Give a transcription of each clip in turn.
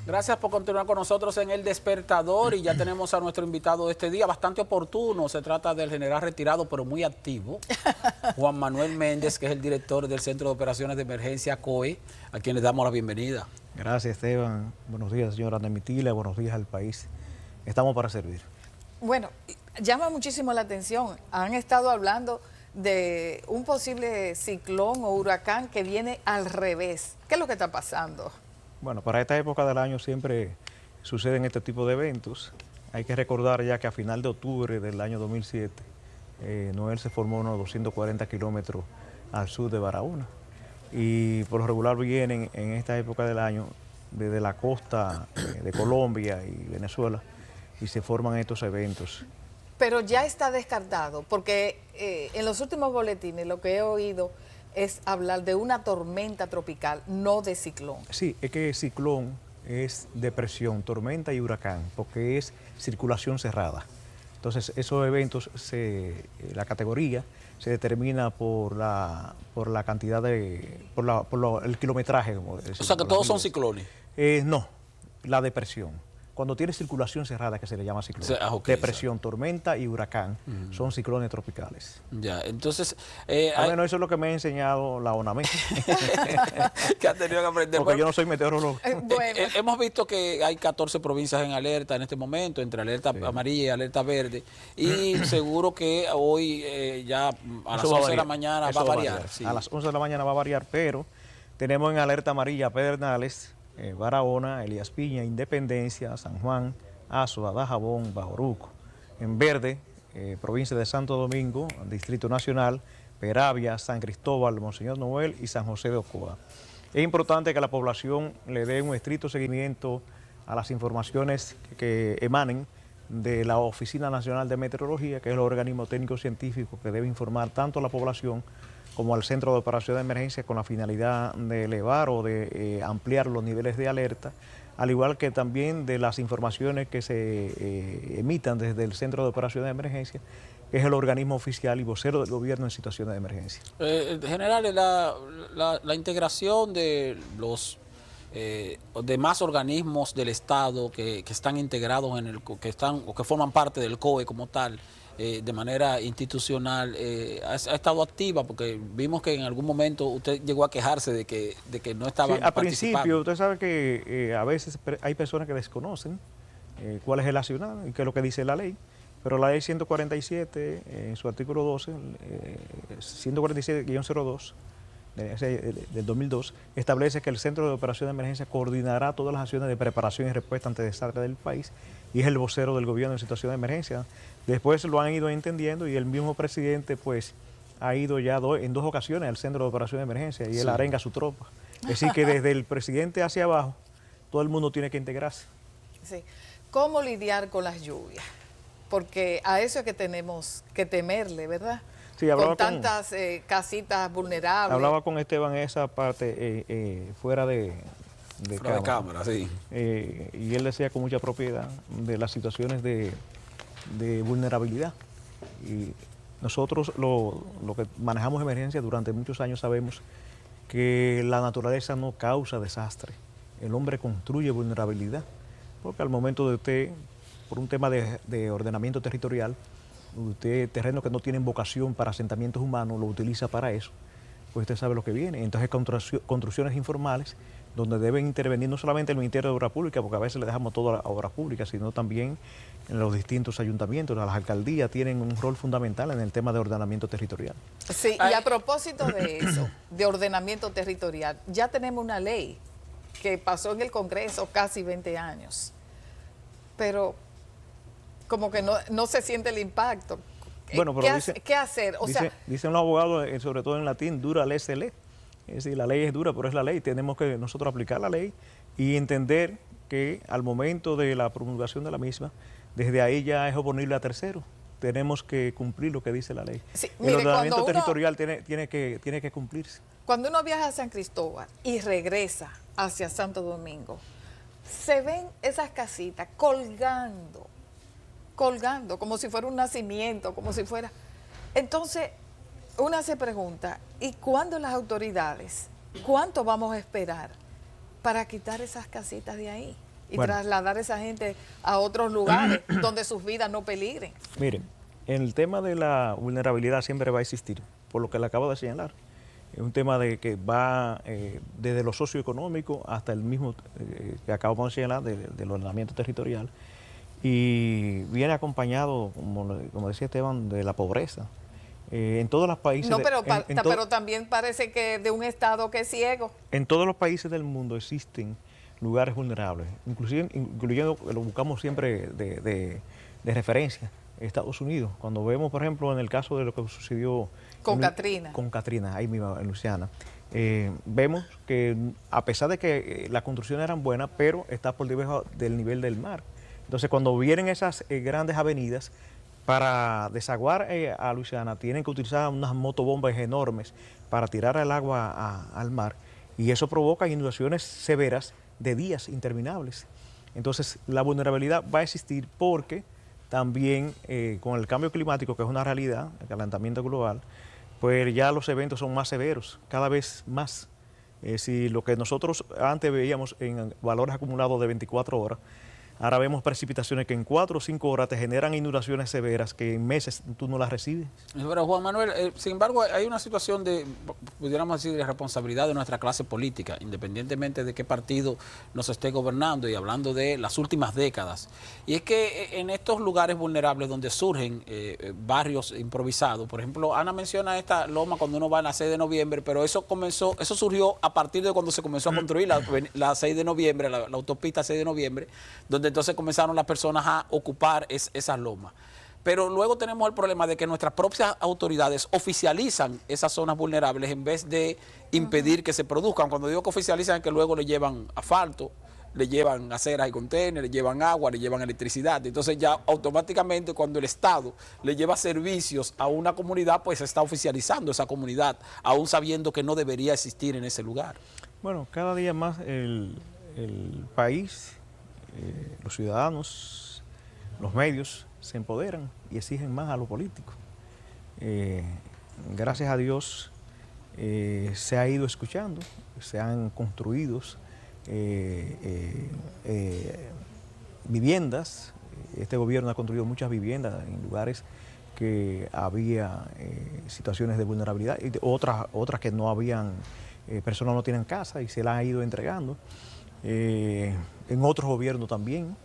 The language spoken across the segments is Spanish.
Gracias por continuar con nosotros en El Despertador y ya tenemos a nuestro invitado de este día, bastante oportuno. Se trata del general retirado, pero muy activo, Juan Manuel Méndez, que es el director del Centro de Operaciones de Emergencia COE, a quien le damos la bienvenida. Gracias, Esteban. Buenos días, señora Nemitila. Buenos días al país. Estamos para servir. Bueno, llama muchísimo la atención. Han estado hablando de un posible ciclón o huracán que viene al revés. ¿Qué es lo que está pasando? Bueno, para esta época del año siempre suceden este tipo de eventos. Hay que recordar ya que a final de octubre del año 2007, Noel se formó unos 240 kilómetros al sur de Barahona. Y por lo regular vienen en esta época del año desde la costa de Colombia y Venezuela y se forman estos eventos. Pero ya está descartado, porque en los últimos boletines lo que he oído es hablar de una tormenta tropical, no de ciclón. Sí, es que ciclón es depresión, tormenta y huracán, porque es circulación cerrada. Entonces, esos eventos, la categoría se determina por la cantidad el kilometraje. Como decimos, O sea que todos son ciclones. No, la depresión. Cuando tiene circulación cerrada, que se le llama ciclón. Okay, depresión, tormenta y huracán son ciclones tropicales. Ya, entonces... Bueno, eso es lo que me ha enseñado la ONAME. que ha tenido que aprender. Porque yo no soy meteorólogo. Hemos visto que hay 14 provincias en alerta en este momento, entre alerta amarilla y alerta verde. Y seguro que hoy ya a las 11 de la mañana va a variar. Sí. A las 11 de la mañana va a variar, pero tenemos en alerta amarilla Pedernales, Barahona, Elías Piña, Independencia, San Juan, Azua, Dajabón, Bajorúco. En verde, provincia de Santo Domingo, Distrito Nacional, Peravia, San Cristóbal, Monseñor Noel y San José de Ocoa. Es importante que la población le dé un estricto seguimiento a las informaciones que emanen de la Oficina Nacional de Meteorología, que es el organismo técnico científico que debe informar tanto a la población como al Centro de Operación de Emergencia con la finalidad de elevar o de ampliar los niveles de alerta, al igual que también de las informaciones que se emitan desde el Centro de Operación de Emergencia, que es el organismo oficial y vocero del gobierno en situaciones de emergencia. General, la integración de los demás organismos del Estado que están integrados en que forman parte del COE como tal, de manera institucional, ha estado activa, porque vimos que en algún momento usted llegó a quejarse de que no estaban participando. Principio, usted sabe que a veces hay personas que desconocen cuál es el accionar y qué es lo que dice la ley, pero la ley 147, en su artículo 12, 147-02, del 2002, establece que el Centro de Operación de Emergencia coordinará todas las acciones de preparación y respuesta ante desastres del país y es el vocero del gobierno en situación de emergencia. Después lo han ido entendiendo y el mismo presidente pues ha ido ya en dos ocasiones al Centro de Operación de Emergencia y él arenga a su tropa. Es decir, que desde el presidente hacia abajo todo el mundo tiene que integrarse. Sí. ¿Cómo lidiar con las lluvias? Porque a eso es que tenemos que temerle, ¿verdad? Sí, con tantas casitas vulnerables. Hablaba con Esteban esa parte fuera de cámara, sí. Y él decía con mucha propiedad de las situaciones de vulnerabilidad. Y nosotros lo que manejamos emergencia durante muchos años sabemos que la naturaleza no causa desastre. El hombre construye vulnerabilidad. Porque al momento de usted, por un tema de ordenamiento territorial, usted, terrenos que no tienen vocación para asentamientos humanos, lo utiliza para eso, pues usted sabe lo que viene. Entonces, construcciones informales, donde deben intervenir no solamente el Ministerio de Obras Públicas, porque a veces le dejamos todo a Obras Públicas, sino también en los distintos ayuntamientos. Las alcaldías tienen un rol fundamental en el tema de ordenamiento territorial. Sí, y a propósito de eso, de ordenamiento territorial, ya tenemos una ley que pasó en el Congreso casi 20 años, pero como que no se siente el impacto. Bueno, pero ¿Qué hacer? Dicen los abogados, sobre todo en latín, dura ley se lee. Es decir, la ley es dura, pero es la ley. Tenemos que nosotros aplicar la ley y entender que al momento de la promulgación de la misma, desde ahí ya es oponible a terceros. Tenemos que cumplir lo que dice la ley. Sí, el ordenamiento territorial tiene que cumplirse. Cuando uno viaja a San Cristóbal y regresa hacia Santo Domingo, se ven esas casitas colgando, como si fuera un nacimiento, como si fuera... Entonces, una se pregunta, ¿y cuándo las autoridades, cuánto vamos a esperar para quitar esas casitas de ahí? y Bueno. trasladar a esa gente a otros lugares donde sus vidas no peligren. Miren, el tema de la vulnerabilidad siempre va a existir, por lo que le acabo de señalar. Es un tema de que va desde lo socioeconómico hasta el mismo que acabamos de señalar, del ordenamiento territorial, y viene acompañado, como decía Esteban, de la pobreza. En todos los países... No, de- pero, en to- pero también parece que de un Estado que es ciego. En todos los países del mundo existen lugares vulnerables, inclusive, incluyendo, lo buscamos siempre de referencia, Estados Unidos. Cuando vemos, por ejemplo, en el caso de lo que sucedió Con Katrina. Con Katrina, ahí mismo en Luisiana, vemos que a pesar de que las construcciones eran buenas, pero está por debajo del nivel del mar. Entonces, cuando vienen esas grandes avenidas, para desaguar a Luisiana tienen que utilizar unas motobombas enormes para tirar el agua al mar, y eso provoca inundaciones severas de días interminables. Entonces la vulnerabilidad va a existir porque también con el cambio climático, que es una realidad, el calentamiento global, pues ya los eventos son más severos, cada vez más. Si lo que nosotros antes veíamos en valores acumulados de 24 horas, ahora vemos precipitaciones que en 4 o 5 horas te generan inundaciones severas que en meses tú no las recibes. Pero Juan Manuel, sin embargo, hay una situación de, pudiéramos decir, de responsabilidad de nuestra clase política, independientemente de qué partido nos esté gobernando, y hablando de las últimas décadas. Y es que en estos lugares vulnerables donde surgen barrios improvisados, por ejemplo, Ana menciona esta loma cuando uno va a la 6 de noviembre, pero eso surgió a partir de cuando se comenzó a construir la 6 de noviembre, la autopista 6 de noviembre, donde entonces comenzaron las personas a ocupar esas lomas. Pero luego tenemos el problema de que nuestras propias autoridades oficializan esas zonas vulnerables en vez de impedir que se produzcan. Cuando digo que oficializan es que luego le llevan asfalto, le llevan aceras y contenedores, le llevan agua, le llevan electricidad. Entonces ya automáticamente cuando el Estado le lleva servicios a una comunidad, pues se está oficializando esa comunidad, aún sabiendo que no debería existir en ese lugar. Bueno, cada día más el país, los ciudadanos, los medios se empoderan y exigen más a los políticos. Gracias a Dios se ha ido escuchando, se han construido viviendas. Este gobierno ha construido muchas viviendas en lugares que había situaciones de vulnerabilidad, y otras que no habían, personas no tienen casa y se las ha ido entregando. En otros gobiernos también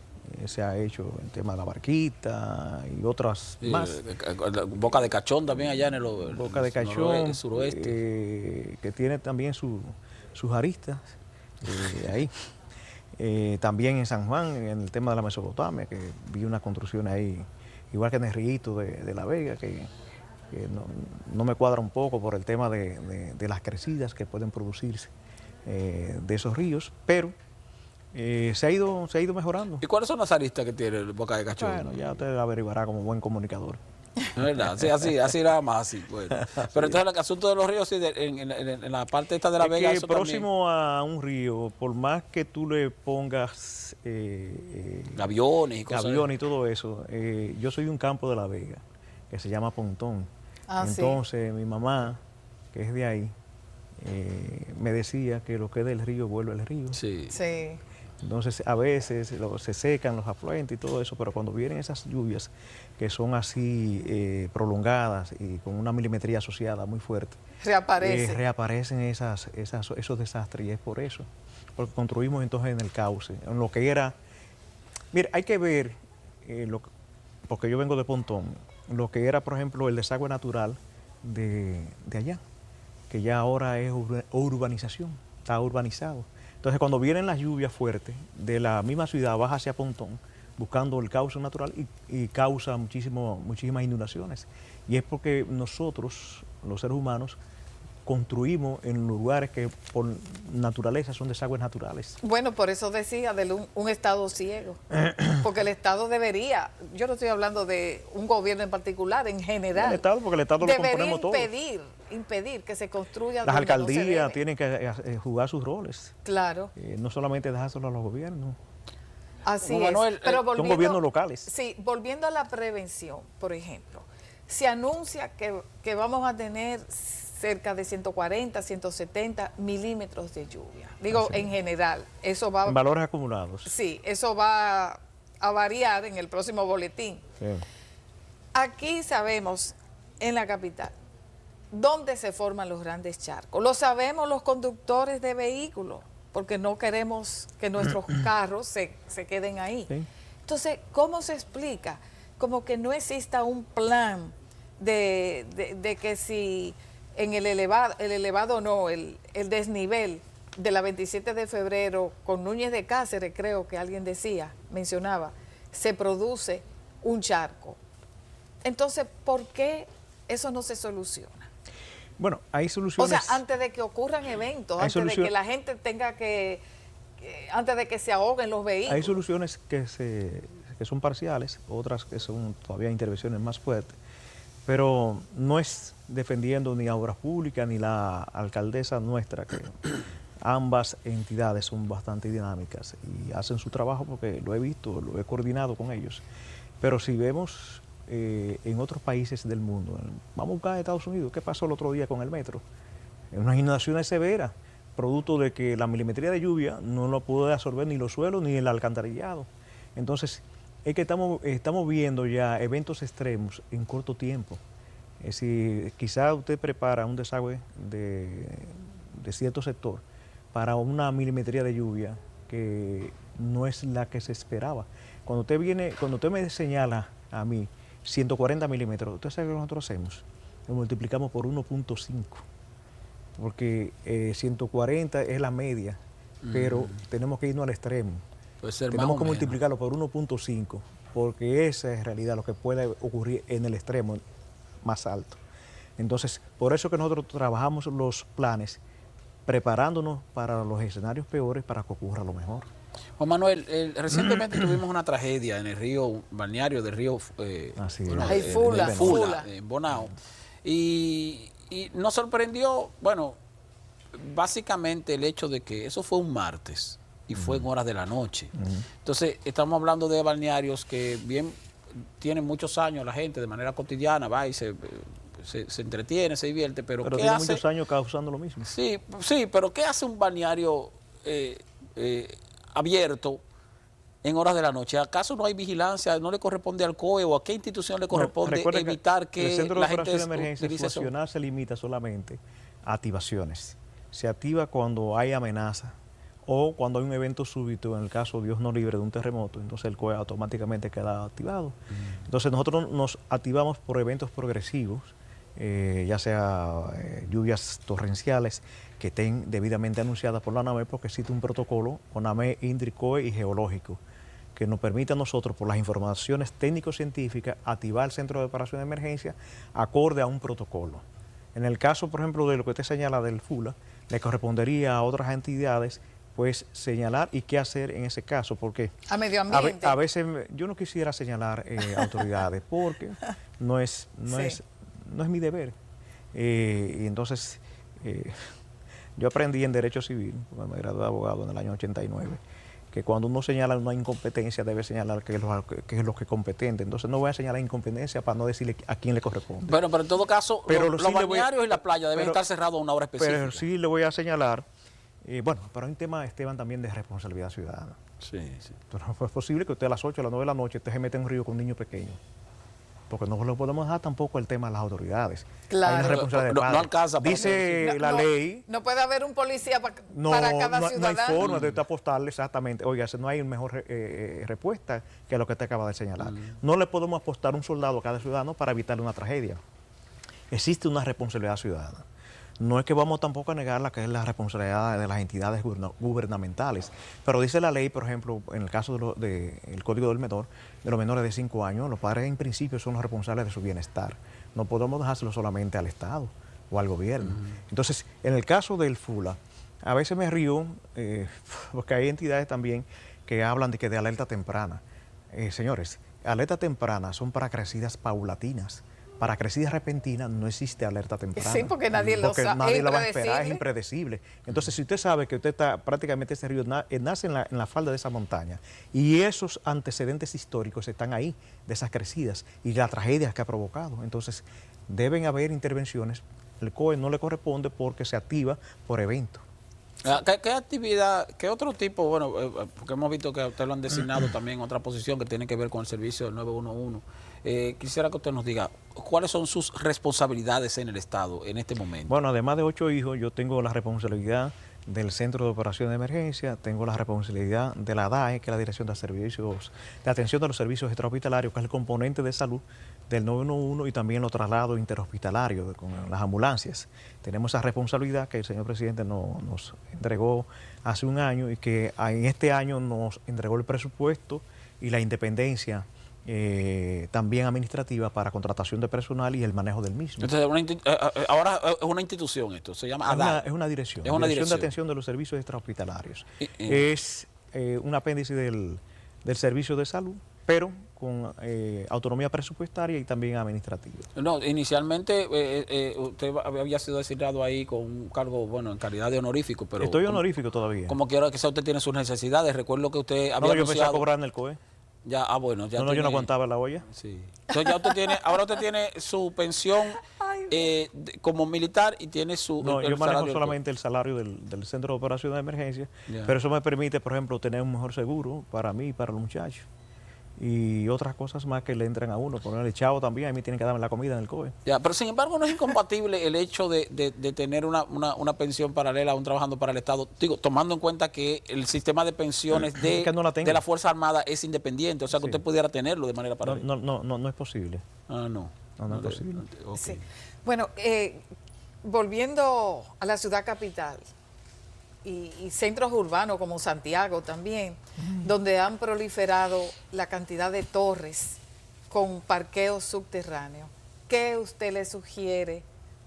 se ha hecho el tema de la barquita y otras más. Boca de Cachón también allá en el Boca de Cachón, suroeste. que tiene también sus aristas ahí. También en San Juan, en el tema de la Mesopotamia, que vi una construcción ahí, igual que en el Rillito de La Vega, que no me cuadra un poco por el tema de las crecidas que pueden producirse de esos ríos, pero se ha ido mejorando. ¿Y cuáles son las aristas que tiene el Boca de Cachón? Bueno, ya usted averiguará como buen comunicador. ¿No es verdad? Sí, así nada más, así. Bueno. Pero entonces el asunto de los ríos, sí, en la parte esta de La Vega, que eso próximo también. a un río, por más que tú le pongas Aviones y cosas. aviones y todo eso, yo soy de un campo de La Vega que se llama Pontón. Entonces mi mamá, que es de ahí, me decía que lo que es del río vuelve al río. Sí. Sí. Entonces a veces se secan los afluentes y todo eso, pero cuando vienen esas lluvias que son así prolongadas y con una milimetría asociada muy fuerte, reaparecen esos desastres, y es por eso, porque construimos entonces en el cauce, en lo que era. Mira, hay que ver, porque yo vengo de Pontón, lo que era, por ejemplo, el desagüe natural de allá, que ya ahora es urbanización, está urbanizado. Entonces, cuando vienen las lluvias fuertes, de la misma ciudad baja hacia Pontón, buscando el cauce natural, y causa muchísimas inundaciones. Y es porque nosotros, los seres humanos, construimos en lugares que por naturaleza son desagües naturales. Bueno, por eso decía de un Estado ciego, porque el Estado debería, yo no estoy hablando de un gobierno en particular, en general, El Estado, porque el Estado lo componemos todos. impedir que se construya. Las donde alcaldías no se debe. tienen que jugar sus roles, Claro, no solamente dejárselo a los gobiernos. así Juan es. Manuel, Pero son gobiernos locales. Sí, volviendo a la prevención, por ejemplo, se anuncia que vamos a tener cerca de 140, 170 milímetros de lluvia. Digo, Así en general, eso va... En valores acumulados. Sí, eso va a variar en el próximo boletín. Sí. Aquí sabemos, en la capital, dónde se forman los grandes charcos. Lo sabemos los conductores de vehículos, porque no queremos que nuestros carros se queden ahí. Sí. Entonces, ¿cómo se explica? Como que no exista un plan de que si en el elevado no, el desnivel de la 27 de febrero con Núñez de Cáceres, creo que alguien mencionaba, se produce un charco. Entonces, ¿por qué eso no se soluciona? Bueno, hay soluciones. O sea, antes de que ocurran eventos, antes de que la gente tenga antes de que se ahoguen los vehículos. Hay soluciones que son parciales, otras que son todavía intervenciones más fuertes, pero no es defendiendo ni a Obras Públicas ni la alcaldesa nuestra, que ambas entidades son bastante dinámicas y hacen su trabajo porque lo he visto, lo he coordinado con ellos. Pero si vemos en otros países del mundo, vamos a buscar a Estados Unidos, ¿qué pasó el otro día con el metro? Unas inundaciones severas, producto de que la milimetría de lluvia no lo pudo absorber ni los suelos ni el alcantarillado. Entonces, es que estamos viendo ya eventos extremos en corto tiempo. Si quizá usted prepara un desagüe de cierto sector para una milimetría de lluvia que no es la que se esperaba. Cuando usted me señala a mí 140 milímetros, ¿usted sabe lo que nosotros hacemos? Lo multiplicamos por 1.5, porque 140 es la media, pero tenemos que irnos al extremo. Tenemos que multiplicarlo por 1.5, porque esa es en realidad lo que puede ocurrir en el extremo más alto. Entonces, por eso que nosotros trabajamos los planes, preparándonos para los escenarios peores para que ocurra lo mejor. Juan Manuel, recientemente tuvimos una tragedia en el río balneario del río Fula, en Bonao, y nos sorprendió, bueno, básicamente el hecho de que eso fue un martes y fue en horas de la noche. Entonces, estamos hablando de balnearios que bien tienen muchos años la gente de manera cotidiana, va y se entretiene, se divierte, pero ¿qué tiene hace? Muchos años causando lo mismo. Sí, pero ¿qué hace un balneario abierto en horas de la noche? ¿Acaso no hay vigilancia? ¿No le corresponde al COE o a qué institución le corresponde evitar que el Centro la de gente Operaciones de Emergencia utilice eso? Situacional se limita solamente a activaciones. Se activa cuando hay amenaza o cuando hay un evento súbito, en el caso, Dios no libre, de un terremoto, entonces el COE automáticamente queda activado. Entonces nosotros nos activamos por eventos progresivos, ya sea lluvias torrenciales que estén debidamente anunciadas por la NAME, porque existe un protocolo ONAME, INDRI, COE y geológico que nos permite a nosotros, por las informaciones técnico-científicas, activar el Centro de Operaciones de Emergencia acorde a un protocolo. En el caso, por ejemplo, de lo que usted señala del FULA, le correspondería a otras entidades pues señalar y qué hacer en ese caso, porque a medio ambiente. A veces yo no quisiera señalar autoridades porque no es mi deber. Y entonces yo aprendí en Derecho Civil, porque me gradué de abogado en el año 89, que cuando uno señala una incompetencia debe señalar qué es lo que es competente. Entonces no voy a señalar incompetencia para no decirle a quién le corresponde. Pero en todo caso, los sí balnearios y la playa deben estar cerrados a una hora específica. Pero sí le voy a señalar, pero hay un tema, Esteban, también de responsabilidad ciudadana. Sí, sí. Entonces, no es posible que usted a las 8 o a las 9 de la noche usted se mete en un río con un niño pequeño. Porque no le podemos dejar tampoco el tema a las autoridades. Claro. Hay una responsabilidad No alcanza. Dice la ley. No puede haber un policía para cada ciudadano. No hay forma de apostarle exactamente. Oiga, no hay mejor respuesta que lo que usted acaba de señalar. No le podemos apostar un soldado a cada ciudadano para evitarle una tragedia. Existe una responsabilidad ciudadana. No es que vamos tampoco a negar la que es la responsabilidad de las entidades gubernamentales, pero dice la ley, por ejemplo, en el caso del Código del Menor, de los menores de 5 años, los padres en principio son los responsables de su bienestar. No podemos dejárselo solamente al Estado o al gobierno. Entonces, en el caso del FULA, a veces me río, porque hay entidades también que hablan de alerta temprana. Señores, alerta temprana son para crecidas paulatinas. Para crecidas repentinas no existe alerta temprana. Sí, porque nadie lo sabe. Nadie la va a esperar, es impredecible. Entonces, si usted sabe que usted está, prácticamente ese río nace en la falda de esa montaña y esos antecedentes históricos están ahí, de esas crecidas y las tragedias que ha provocado, entonces deben haber intervenciones el COE no le corresponde porque se activa por evento. ¿Qué actividad, qué otro tipo, bueno, porque hemos visto que usted lo han designado también en otra posición que tiene que ver con el servicio del 911? Quisiera que usted nos diga, ¿cuáles son sus responsabilidades en el Estado en este momento? Bueno, además de 8 hijos, yo tengo la responsabilidad del Centro de Operaciones de Emergencia, tengo la responsabilidad de la DAE, que es la Dirección de Servicios, de Atención de los Servicios Extrahospitalarios, que es el componente de salud del 911 y también los traslados interhospitalarios con las ambulancias. Tenemos esa responsabilidad que el señor presidente nos entregó hace un año y que en este año nos entregó el presupuesto y la independencia también administrativa para contratación de personal y el manejo del mismo. Entonces, ahora es una institución esto, se llama ADAE. Es una dirección. Es una Dirección de dirección. Atención de los Servicios Extrahospitalarios. Es un apéndice del Servicio de Salud, pero con autonomía presupuestaria y también administrativa. No, inicialmente usted había sido designado ahí con un cargo, bueno, en calidad de honorífico, pero... Estoy honorífico todavía. Como quiera que sea, usted tiene sus necesidades. Recuerdo que usted había yo empecé a anunciado... cobrar en el COE. Ya, bueno, ya yo no aguantaba la olla. Sí. Entonces ya usted tiene, ahora usted tiene su pensión como militar y tiene su... No, yo manejo salario solamente el salario del Centro de Operaciones de Emergencia, Ya. pero eso me permite, por ejemplo, tener un mejor seguro para mí y para los muchachos. Y otras cosas más que le entran a uno. Por el chavo también, a mí tienen que darme la comida en el COE. Ya, pero sin embargo no es incompatible el hecho de tener una pensión paralela aún trabajando para el Estado, digo, tomando en cuenta que el sistema de pensiones que no la tengo. de la Fuerza Armada es independiente, o sea que Sí. usted pudiera tenerlo de manera paralela. No es posible. Ah, no. No es posible. Ok. Sí. Bueno, volviendo a la ciudad capital y centros urbanos como Santiago también, donde han proliferado la cantidad de torres con parqueos subterráneos, ¿qué usted le sugiere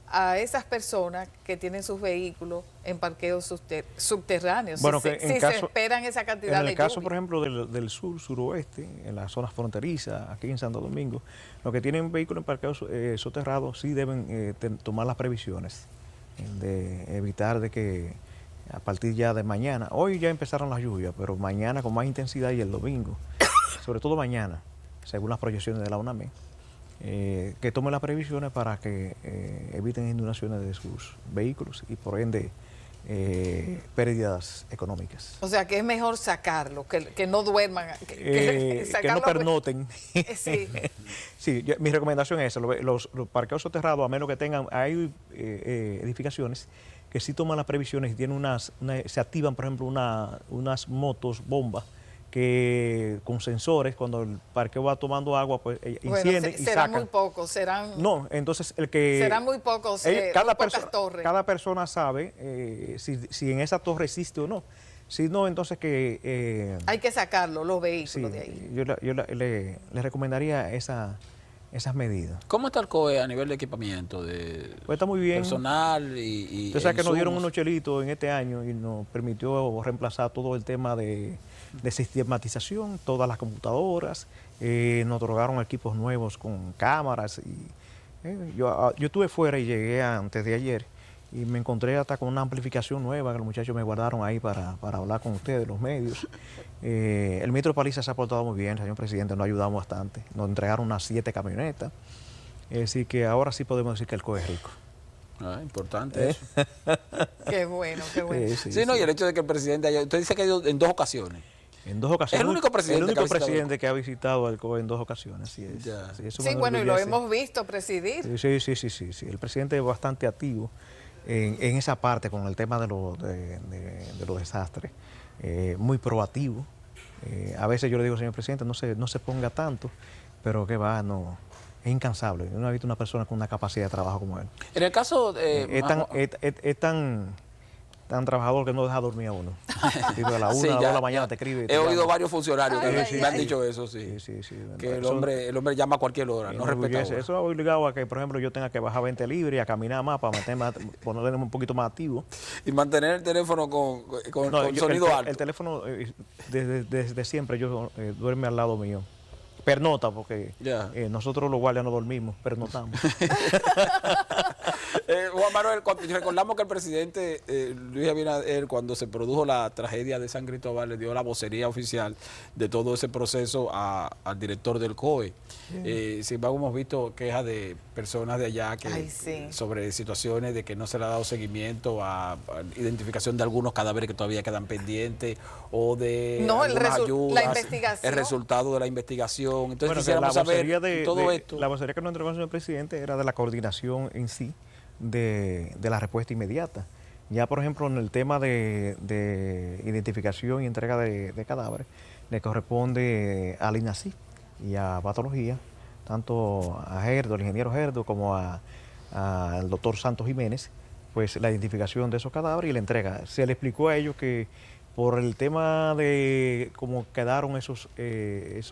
a esas personas que tienen sus vehículos en parqueos subterráneos? Bueno, si que en se caso- esperan esa cantidad En de el caso, lluvia. por ejemplo, del suroeste, en las zonas fronterizas, aquí en Santo Domingo, los que tienen vehículos en parqueos soterrados sí deben tomar las previsiones de evitar de que a partir ya de mañana, hoy ya empezaron las lluvias, pero mañana con más intensidad y el domingo, sobre todo mañana, según las proyecciones de la UNAME, que tomen las previsiones para que eviten inundaciones de sus vehículos y por ende pérdidas económicas. O sea, que es mejor sacarlo, que no duerman. Que no sacarlo- pernoten. Sí. Sí, mi recomendación es esa, los parqueos soterrados, a menos que tengan, hay edificaciones que sí toman las previsiones y tienen se activan, por ejemplo, unas motos bombas que con sensores, cuando el parqueo va tomando agua, pues encienden y serán sacan. muy pocos, serán... No, entonces el que... Serán muy pocos, cada, muy pocas torres. cada persona sabe si en esa torre existe o no. Si no, entonces que... Hay que sacarlo, los sí, vehículos de ahí. yo le recomendaría esas medidas. ¿Cómo está el COE a nivel de equipamiento, Pues está muy bien. personal y Usted sabe que nos dieron insumos? unos chelitos en este año y nos permitió reemplazar todo el tema de sistematización, todas las computadoras, nos otorgaron equipos nuevos con cámaras. Yo estuve fuera y llegué antes de ayer y me encontré hasta con una amplificación nueva que los muchachos me guardaron ahí para hablar con ustedes, los medios. El ministro Paliza se ha portado muy bien, el señor presidente, nos ha ayudado bastante. Nos entregaron unas 7 camionetas. Así que ahora sí podemos decir que el COE es rico. Ah, importante eso. Qué bueno, qué bueno. Sí, no, y el hecho de que el presidente haya... Usted dice que ha ido en 2 ocasiones. En 2 ocasiones. Es el único presidente El que ha único visitado presidente que ha visitado el COE en 2 ocasiones, así es. Ya. Eso Sí, me bueno, y lo enorgullece. hemos visto presidir. Sí. El presidente es bastante activo en esa parte con el tema de los desastres. Muy proactivo. A veces yo le digo, señor presidente, no se ponga tanto, pero que va, no. Es incansable. Yo no he visto una persona con una capacidad de trabajo como él. En el caso... Es tan trabajador que no deja dormir a uno. Tipo, a la 1, Sí, a las 2 ya, de la mañana ya. te escribe. y He te oído llama. varios funcionarios que Ay, me han ay. dicho eso, sí. Sí. Que el Son- hombre llama a cualquier hora, no respeta enorgullece. hora. Eso ha obligado a que, por ejemplo, yo tenga que bajar 20 libras y a caminar más para ponerle un poquito más activo. Y mantener el teléfono con No, sonido alto. El teléfono, desde siempre, yo duerme al lado mío. Pernota, porque Ya. nosotros los guardias no dormimos, pernotamos. Juan Manuel, recordamos que el presidente Luis Abinader, cuando se produjo la tragedia de San Cristóbal, le dio la vocería oficial de todo ese proceso al director del COE. Sin embargo, hemos visto quejas de personas de allá sobre situaciones de que no se le ha dado seguimiento a identificación de algunos cadáveres que todavía quedan pendientes o de algunas ayudas, la investigación. el resultado de la investigación. Entonces, bueno, quisiéramos saber todo esto. La vocería que nos entregó el señor presidente era de la coordinación en sí de la respuesta inmediata. Ya, por ejemplo, en el tema de identificación y entrega de cadáveres, le corresponde al INACI y a Patología, tanto a Gerdo, el ingeniero Gerdo, como al doctor Santos Jiménez, pues la identificación de esos cadáveres y la entrega. Se le explicó a ellos que por el tema de cómo quedaron esos de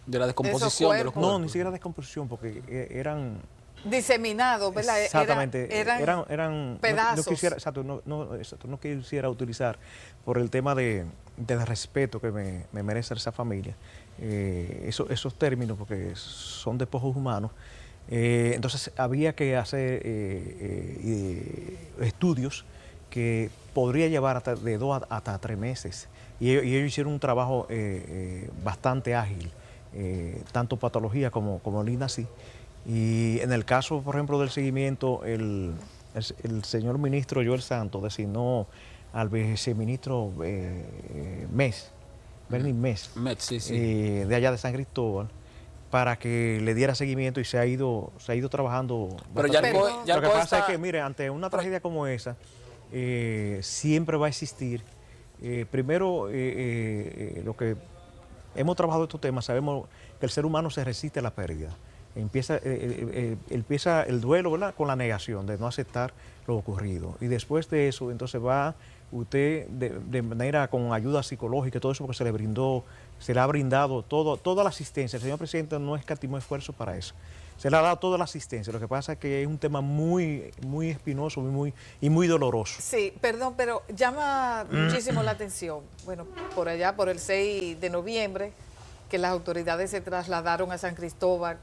la descomposición de los cuerpos. No, ni siquiera descomposición, porque eran diseminados, ¿verdad? Exactamente, eran pedazos. No quisiera utilizar por el tema del respeto que me merece esa familia, esos términos, porque son despojos humanos. Entonces había que hacer estudios que podría llevar de 2 hasta 3 meses. Y ellos hicieron un trabajo bastante ágil, tanto Patología como el INACI. Y en el caso, por ejemplo, del seguimiento, el señor ministro Joel Santos designó al viceministro Bernie Mes, de allá de San Cristóbal, para que le diera seguimiento, y se ha ido trabajando. Pero ya lo que pasa es que, mire, ante una tragedia como esa, siempre va a existir. Primero, lo que hemos trabajado estos temas, sabemos que el ser humano se resiste a la pérdida. Empieza el duelo, ¿verdad?, con la negación de no aceptar lo ocurrido. Y después de eso, entonces va usted de manera con ayuda psicológica y todo eso, porque se le ha brindado toda la asistencia. El señor presidente no escatimó esfuerzo para eso. Se le ha dado toda la asistencia. Lo que pasa es que es un tema muy, muy espinoso y muy doloroso. Sí, perdón, pero llama muchísimo la atención. Bueno, por allá, por el 6 de noviembre, que las autoridades se trasladaron a San Cristóbal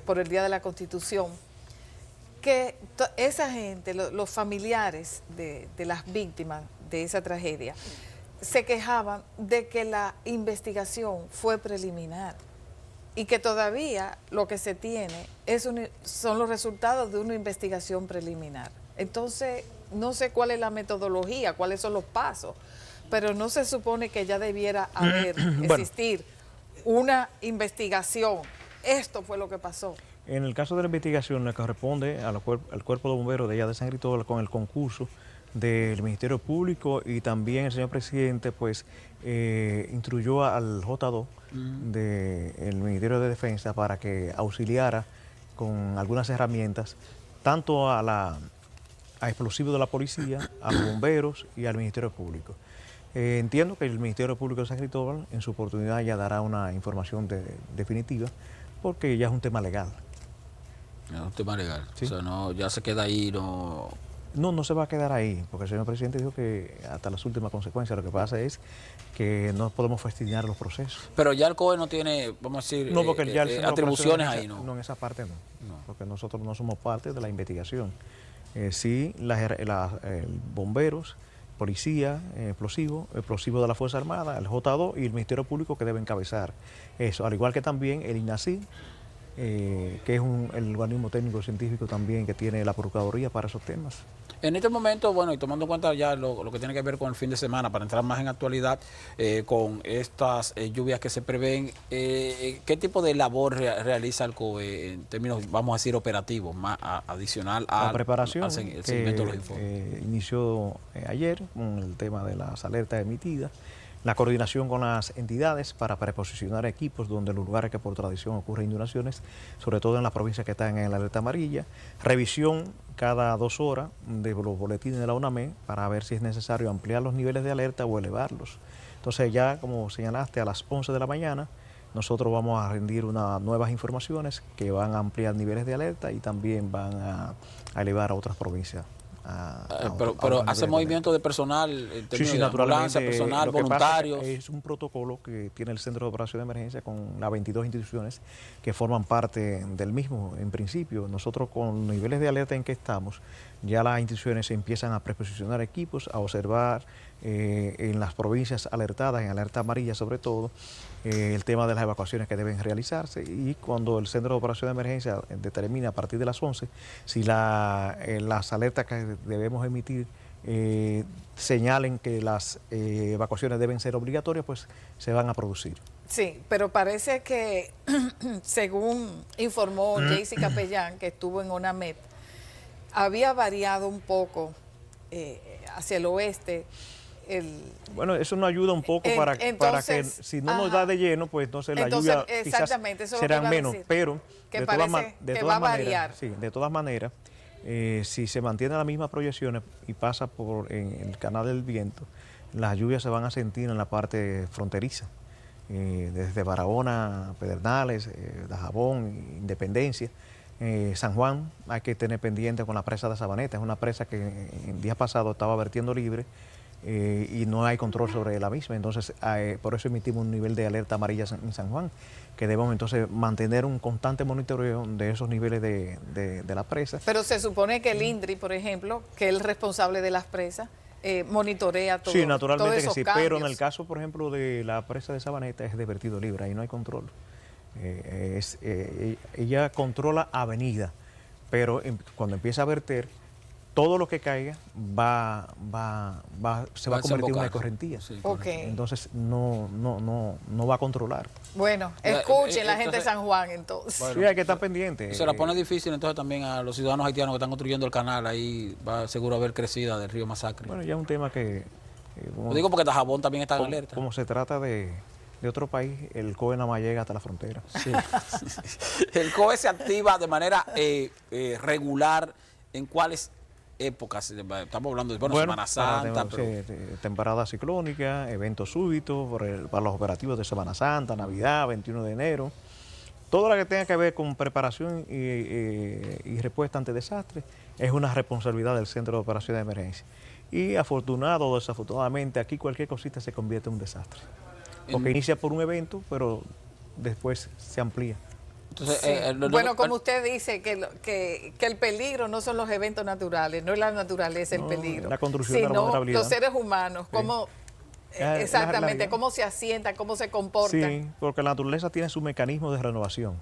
por el Día de la Constitución, que esa gente, los familiares de las víctimas de esa tragedia, se quejaban de que la investigación fue preliminar y que todavía lo que se tiene son los resultados de una investigación preliminar. Entonces, no sé cuál es la metodología, cuáles son los pasos, pero no se supone que ya debiera existir una investigación. Esto fue lo que pasó. En el caso de la investigación, le corresponde al Cuerpo de Bomberos de allá de San Cristóbal, con el concurso del Ministerio Público, y también el señor presidente pues instruyó al J2 del Ministerio de Defensa para que auxiliara con algunas herramientas, tanto a explosivos de la policía, a los bomberos y al Ministerio Público. Entiendo que el Ministerio Público de San Cristóbal en su oportunidad ya dará una información definitiva, porque ya es un tema legal. Es un tema legal. ¿Sí? O sea, ya se queda ahí, No se va a quedar ahí, porque el señor presidente dijo que hasta las últimas consecuencias. Lo que pasa es que no podemos fastidiar los procesos. Pero ya el COE no tiene, vamos a decir, no, porque ya atribuciones ahí, ¿no? No, en esa parte no, porque nosotros no somos parte de la investigación. Sí, bomberos, policía, explosivo de la Fuerza Armada, el J2 y el Ministerio Público, que debe encabezar eso, al igual que también el INACI, que es el organismo técnico científico también que tiene la Procuraduría para esos temas. En este momento, bueno, y tomando en cuenta ya lo que tiene que ver con el fin de semana, para entrar más en actualidad, con estas lluvias que se prevén, ¿qué tipo de labor realiza el COE en términos, vamos a decir, operativos, más adicional a la preparación al seguimiento de los informes? Inició ayer con el tema de las alertas emitidas, la coordinación con las entidades para preposicionar equipos donde los lugares que por tradición ocurren inundaciones, sobre todo en las provincias que están en la alerta amarilla, revisión cada 2 horas de los boletines de la UNAME para ver si es necesario ampliar los niveles de alerta o elevarlos. Entonces ya, como señalaste, a las 11 de la mañana nosotros vamos a rendir unas nuevas informaciones que van a ampliar niveles de alerta y también van a elevar a otras provincias pero los hace niveles movimiento de personal, en sí, términos sí, de ambulancia, naturalmente. personal, Lo que pasa voluntarios. es un protocolo que tiene el Centro de Operación de Emergencia con las 22 instituciones que forman parte del mismo. En principio, nosotros con los niveles de alerta en que estamos, ya las instituciones empiezan a preposicionar equipos, a observar en las provincias alertadas, en alerta amarilla sobre todo, el tema de las evacuaciones que deben realizarse, y cuando el Centro de Operación de Emergencia determina a partir de las 11 si las alertas que debemos emitir señalen que las evacuaciones deben ser obligatorias, pues se van a producir. Sí, pero parece que, según informó Jaycee Capellán, que estuvo en ONAMED, había variado un poco hacia el oeste. Bueno, eso nos ayuda un poco para que si no nos da de lleno, pues entonces la lluvia quizás será menos, pero que va a variar. Sí, de todas maneras, si se mantiene las mismas proyecciones y pasa por en el canal del viento, las lluvias se van a sentir en la parte fronteriza, desde Barahona, Pedernales, Dajabón, Independencia. San Juan hay que tener pendiente con la presa de Sabaneta, es una presa que el día pasado estaba vertiendo libre y no hay control sobre la misma, entonces por eso emitimos un nivel de alerta amarilla en San Juan, que debemos entonces mantener un constante monitoreo de esos niveles de la presa. Pero se supone que el INDRI, por ejemplo, que es el responsable de las presas, monitorea todo. Sí, naturalmente que sí, cambios. pero en el caso, por ejemplo, de la presa de Sabaneta es de vertido libre, ahí no hay control. Ella controla avenida, pero cuando empieza a verter, todo lo que caiga se va a convertir en una correntía. Sí, entonces no va a controlar. Bueno, escuchen la gente de San Juan entonces. Bueno, sí, hay que estar pendiente. Se la pone difícil entonces también a los ciudadanos haitianos que están construyendo el canal, ahí va seguro a haber crecida del río Masacre. Bueno, ya es un tema que... Lo digo porque Dajabón también está en alerta. Como se trata de otro país, el COE nada más llega hasta la frontera. Sí. El COE se activa de manera regular en cuáles épocas. Estamos hablando de Semana Santa. Temporada ciclónica, eventos súbitos, para los operativos de Semana Santa, Navidad, 21 de enero. Todo lo que tenga que ver con preparación y respuesta ante desastres es una responsabilidad del Centro de Operación de Emergencia. Y afortunado o desafortunadamente, aquí cualquier cosita se convierte en un desastre. Porque inicia por un evento, pero después se amplía. Entonces, sí. Bueno, como usted dice, que el peligro no son los eventos naturales, no es la naturaleza el peligro, la construcción de la vulnerabilidad. Los seres humanos, cómo, exactamente, cómo se asientan, cómo se comportan. Sí, porque la naturaleza tiene su mecanismo de renovación.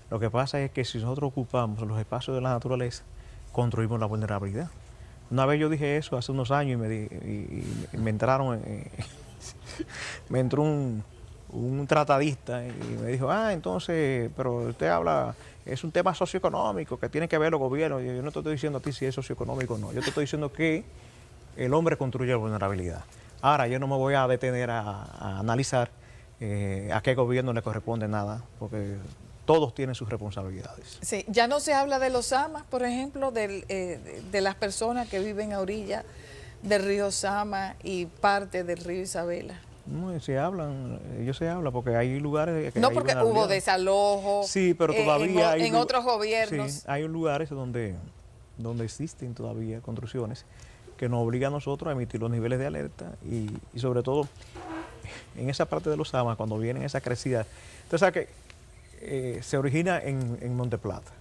Lo que pasa es que si nosotros ocupamos los espacios de la naturaleza, construimos la vulnerabilidad. Una vez yo dije eso hace unos años y me entraron... me entró un tratadista y me dijo, entonces, pero usted habla, es un tema socioeconómico que tiene que ver los gobiernos. Yo no te estoy diciendo a ti si es socioeconómico o no, yo te estoy diciendo que el hombre construye la vulnerabilidad. Ahora, yo no me voy a detener a analizar a qué gobierno le corresponde nada, porque todos tienen sus responsabilidades. Sí, ya no se habla de los Samas, por ejemplo, de las personas que viven a orilla del río Sama y parte del río Isabela. No, ellos se hablan porque hay lugares que... No, porque hubo desalojo. Sí, pero todavía en otros gobiernos. Sí, hay lugares donde existen todavía construcciones que nos obligan a nosotros a emitir los niveles de alerta y sobre todo en esa parte de los Samas, cuando vienen esa crecida. Entonces, ¿sabes que se origina en Monte Plata?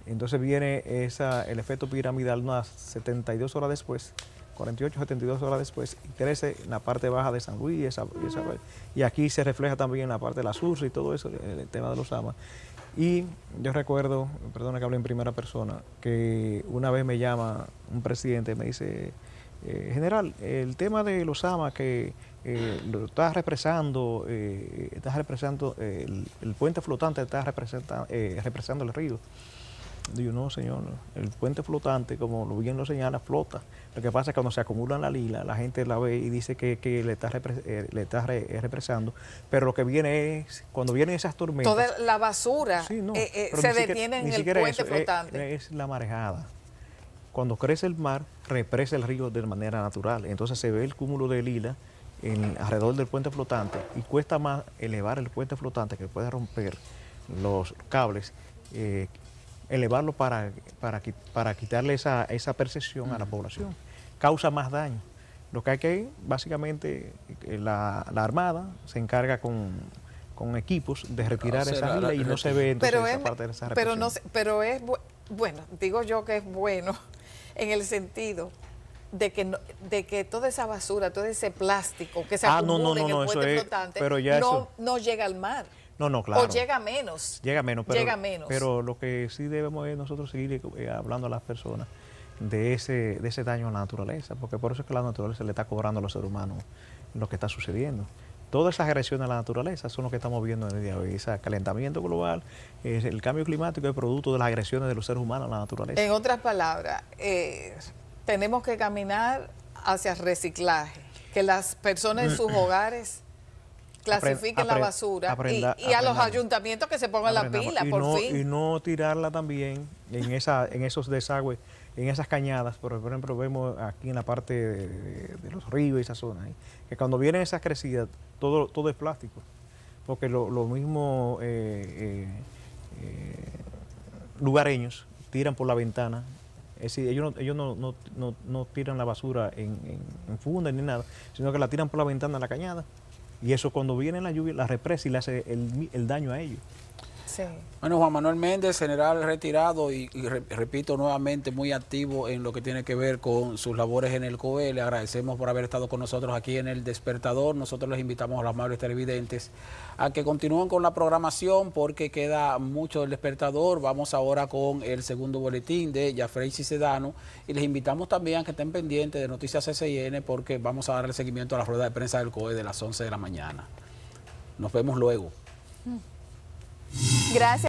Entonces viene el efecto piramidal unas 72 horas después, 48, 72 horas después, y crece en la parte baja de San Luis, y aquí se refleja también en la parte de la Sursa y todo eso, el tema de los Samas. Y yo recuerdo, perdona que hable en primera persona, que una vez me llama un presidente y me dice, general, el tema de los Samas que lo está represando, el puente flotante está represando el río. Digo, no, señor, el puente flotante, como bien lo señala, flota. Lo que pasa es que cuando se acumula la lila, la gente la ve y dice que le está represando, pero lo que viene es, cuando vienen esas tormentas... Toda la basura sí, no, se detiene en el puente flotante. Es la marejada. Cuando crece el mar, represa el río de manera natural. Entonces se ve el cúmulo de lila alrededor del puente flotante y cuesta más elevar el puente flotante que puede romper los cables elevarlo para quitarle esa percepción a la población. Causa más daño. Lo que hay que, básicamente, la Armada se encarga con equipos de retirar esa isla y no se ve entonces esa parte de esa represión. Pero es bueno, digo yo que es bueno en el sentido de que toda esa basura, todo ese plástico que se acumula en el puente flotante no llega al mar. No, claro. O llega menos. Llega menos. Pero lo que sí debemos es nosotros seguir hablando a las personas de ese daño a la naturaleza, porque por eso es que la naturaleza le está cobrando a los seres humanos lo que está sucediendo. Todas esas agresiones a la naturaleza son lo que estamos viendo en el día de hoy. Ese calentamiento global, el cambio climático es producto de las agresiones de los seres humanos a la naturaleza. En otras palabras, tenemos que caminar hacia reciclaje, que las personas en sus hogares clasifiquen la basura y a los ayuntamientos que se pongan la pila, por fin. Y no tirarla también en esos desagües, en esas cañadas. Por ejemplo, vemos aquí en la parte de los ríos y esa zona, que cuando vienen esas crecidas, todo es plástico. Porque los mismos lugareños tiran por la ventana. Es decir, ellos no tiran la basura en fundas ni nada, sino que la tiran por la ventana a la cañada. Y eso cuando viene la lluvia la represa y le hace el daño a ellos. Sí. Bueno, Juan Manuel Méndez, general retirado y repito nuevamente, muy activo en lo que tiene que ver con sus labores en el COE. Le agradecemos por haber estado con nosotros aquí en El Despertador. Nosotros les invitamos a los amables televidentes a que continúen con la programación porque queda mucho del Despertador. Vamos ahora con el segundo boletín de Yafreisi Sedano y les invitamos también a que estén pendientes de Noticias CCIN porque vamos a darle seguimiento a la rueda de prensa del COE de las 11 de la mañana. Nos vemos luego. Gracias.